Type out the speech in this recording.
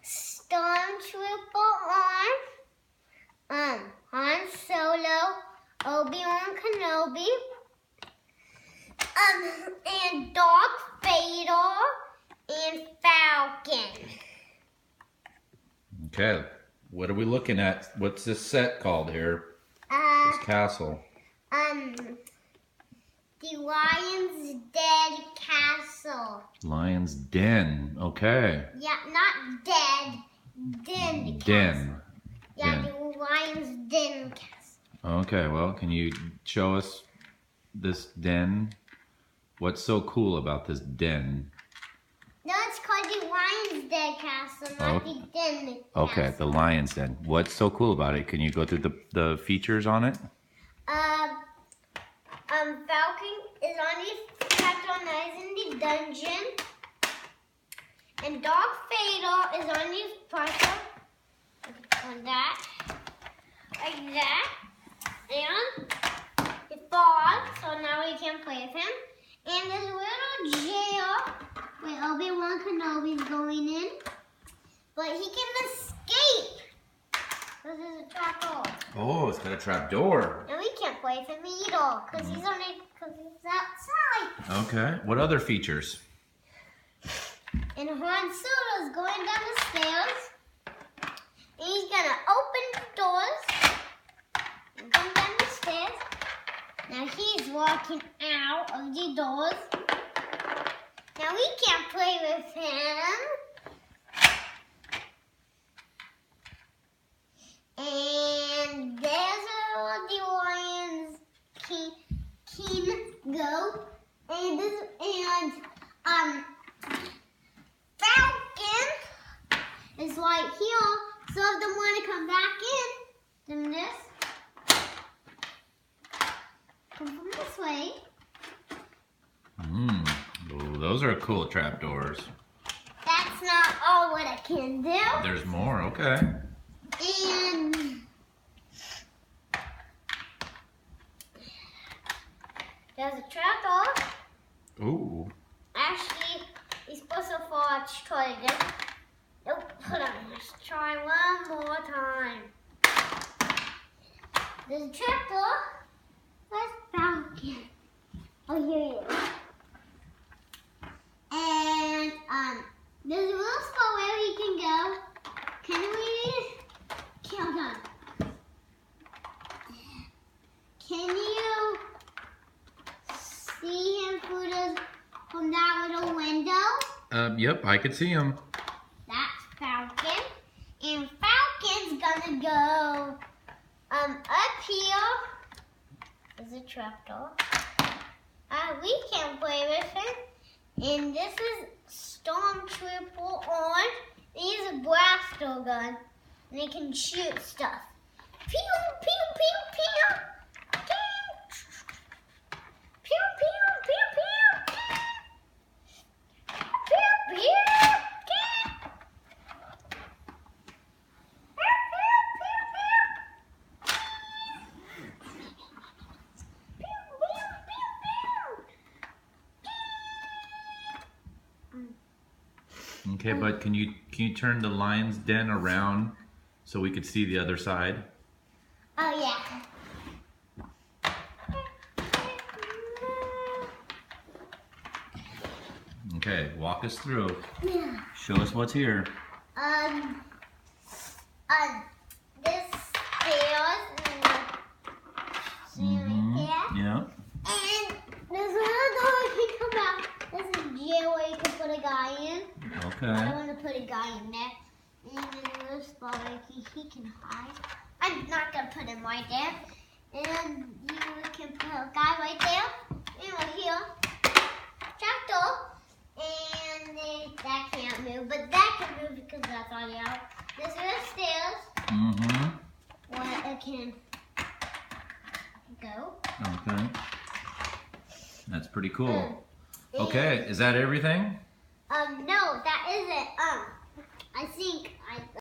Stormtrooper on, Han Solo, Obi-Wan Kenobi, and Darth Vader, and Falcon. Okay, what are we looking at? What's this set called here? This castle. The Lion's Den Castle. Lion's Den. Okay. Yeah, not dead. Den. Den. Yeah, the Lion's Den Castle. Okay, well, can you show us this den? What's so cool about this den? No, it's called the Lion's Den Castle, not the Den Castle. Okay, the Lion's Den. What's so cool about it? Can you go through the features on it? Falcon is on his patronizing in the dungeon, and Darth Vader is on his person on that, like that, and he falls, so now we can play with him. And this little jail where Obi-Wan Kenobi is going in, but he can escape. This is a trap door. Oh, it's got a trap door. And we can't play with him either, because he's outside. Okay, what other features? And Han Solo's going down the stairs. And he's gonna open the doors and come down the stairs. Now he's walking out of the doors. Now we can't play with him. And there's where the Lions can go. And Falcon is right here. So if they want to come back in, then this. Come from this way. Oh, those are cool trapdoors. That's not all what I can do. There's more, okay. And there's a trapdoor. Ooh. Actually, he's supposed to fall out straight again. Nope, hold on. Let's try one more time. There's a trapdoor. Where's Falcon? Oh, here he is. And there's a little spot where he can go. Can we count on? Can you see him from that little window? Yep, I could see him. That's Falcon. And Falcon's gonna go up here. There's a trapdoor. We can play with him. And this is Stormtrooper on. He has a blaster gun. And he can shoot stuff. Pew, pew, pew, pew. Pew, pew, pew, pew. Pew, pew, Okay, but can you turn the Lion's Den around so we could see the other side? Oh, yeah. Okay, walk us through. Yeah. Show us what's here. This stairs and Yeah. And there's another door you can come out. There's a jail where you can put a guy in. Okay. I want to put a guy in there. And there's another spot where he can hide. I'm not going to put him right there. And you can put a guy right there. And right here. Trapdoor. And that can't move. But that can move because that's already out. There's the stairs. Where it can go. Okay. That's pretty cool. Okay, is that everything? No, that isn't. I think